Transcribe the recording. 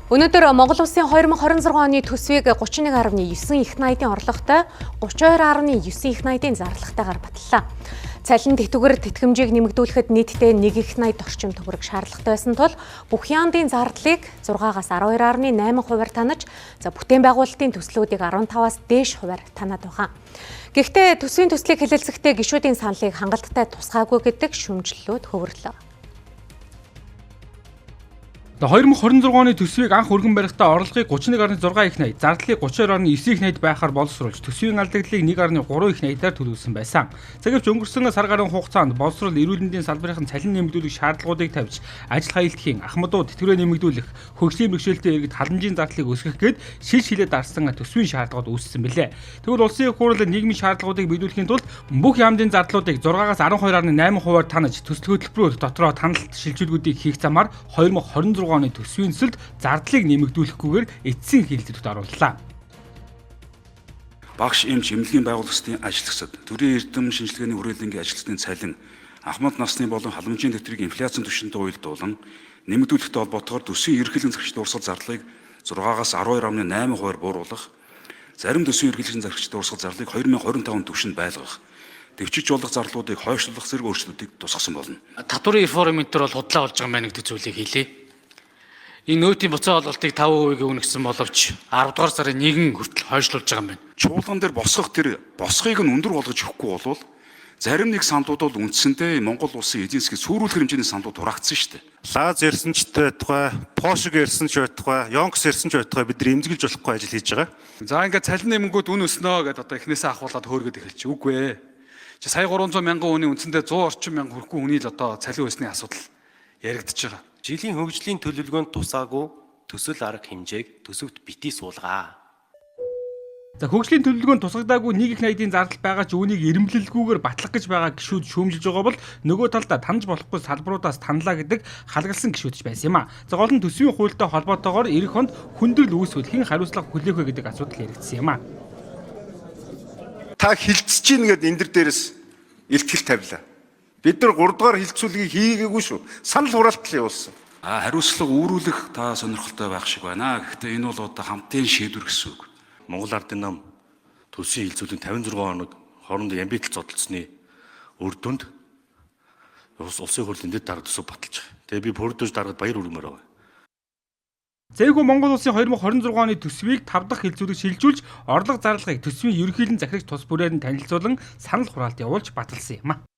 Өнөөдөр Монгол Улсын 2026 оны төсвийг 31.9 их найдын орлоготой 32.9 их найдын зардалтайгаар баталлаа. Цалин тэтгэвэр тэтгэмжийг нэмэгдүүлэхэд нийтдээ 1 их найд орчим төгрөг шаардлагатай байсан тул бүх яамдын зардлыг 6-аас 12.8% танаж, бүтээн байгуулалтын төслүүдийг 15-аас дээш хувиар танаад байгаа. Гэхдээ төсвийн төслийг хэлэлцэхдээ гишүүдийн саналыг хангалттай тусгаагүй гэдэг шүүмжлэлүүд хөвөрлөө. 2026 оны төсвийг анх өргөн барихтаа орлогыг 31.6 их найд, зардлыг 32.9 их найд байхаар боловсруулж, төсвийн алдагдлыг 1.3 их найдаар төлөвлөсөн байсан. Цагивч өнгөрсөн сар гарын хугацаанд боловсрол эрүүл мэндийн салбарын цалин нэмэгдүүлэх шаардлагуудыг тавьж, ажил хаялтхийн, ахмадуу тэтгэврээ нэмэгдүүлэх, хөгжлийн бэрхшээлтэй иргэд халамжийн зардлыг өсгөх гээд шил шилээд дарсан төсвийн шаардлагууд үүссэн билээ. Тэгвэл улсын их хурл нийгмийн шаардлагуудыг биелүүлэхийн тулд бүх яамдын зардлуудыг 6-аас 12.8%-аар танаж, төсөл хөтөлбөрөөр дотроо таналт шилжүүлгүүдийг хийх замаар 2026 оны төсвийн төсөлд зардлыг нэмэгдүүлэхгүйгээр эцсийн хэлэлцэлд орууллаа. Багш, эмч, эмнэлгийн байгууллагын ажиллагчид, төрийн эрдэм шинжилгээний хүрээлэнгийн ажилчдын цалин, ахмад насны болон халамжийн тэтгэврийг инфляцийн түвшинтэй уялдуулан нэмэгдүүлэхтэй холбоотойгоор төсвийн ерөнхийлөгчийн зарагчдын урсгал зардлыг 6-аас 12.8%-аар бууруулах, зарим төсвийн ерөнхийлөгчийн зарагчдын урсгал зардлыг 2025 түвшинд байлгах, төвчж болох зарлуудыг хойшлуулах зэрэг өөрчлөлтүүдийг тусгасан болно. Татварын реформ энэ төр бол худлаа болж байгаа мэн гэдэг зүйлийг хэлье. Энэ нөөтийн буцаа олголтыг 5% өгнөсөн боловч 10 дугаар сарын 1 хүртэл хойшлуулж байгаа юм байна. Чуулган дээр босгох тэр босгыг нь өндөр болгож өгөхгүй болвол зарим нэг сандууд бол үндсэндээ Монгол улсын эдийн засгийг сүрүүлэх хэмжээний сандууд хураагдсан шүү дээ. Лаз ярьсан ч байтугай, Пошиг ярьсан ч байтугай, Йонкс ярьсан ч байтугай бид эмзэглэж болохгүй ажил хийж байгаа. За ингээд цалин нэмэнгүүд үн өснөө гэдээ одоо эхнээсээ ахуулаад хөөргөд эхэлчих. Үгүй ээ. Чи сая 300 мянган хүний үндсэндээ 100 орчим мянган хүрэхгүй хүний л одоо цалин өсний асуудал яригдчихэж байгаа. Жилийн хөгжлийн төлөвлөгөөнд тусаагүй төсөл арга хэмжээг төсөвт битгий суулгаа. Хөгжлийн төлөвлөгөөнд тусгагдаагүй 1 их найдын зардал байгаа ч үүнийг эрэмблэлгүйгээр батлах гэж байгаа гишүүд шүүмжилж байгаа бол нөгөө талдаа танаж болохгүй салбаруудаас танлаа гэдэг халгалсан гишүүд ч байсан юм а. Гол нь төсвийн хуультай холбоотойгоор эх хонд хүндрэл үүсвэл хэн хариуцлага хүлээх вэ гэдэг асуудал яригдсан юм а. Та хилцэж гин гэдэг энэ дээрээс илтгэл тавилаа. Бид нар 3 дугаар хилцүүлгийг хийгээгүй шүү. Санал хураалтал явуулсан. Хариуцлага үүрүүлэх та сонирхолтой байх шиг байна. Гэхдээ энэ бол одоо хамтын шийдвэр гэсэн үг. Монгол Ардын нам төсвийн хилцүүлгийн 56 хоног хоорондоо ямбитал зодтолсны үр дүнд улсын хурлын дэд дарга төсөв баталж байгаа. Тэгээ би бүрдэж даргад баяр хүргэмээр байгаа. Зээгүү Монгол Улсын 2026 оны төсвийг 5 дахь хилцүүлэг шилжүүлж, орлого зарлагыг төсвийн ерөнхийлөн захирагч тус бүрээр нь танилцуулан санал хураалт явуулж баталсан юм а.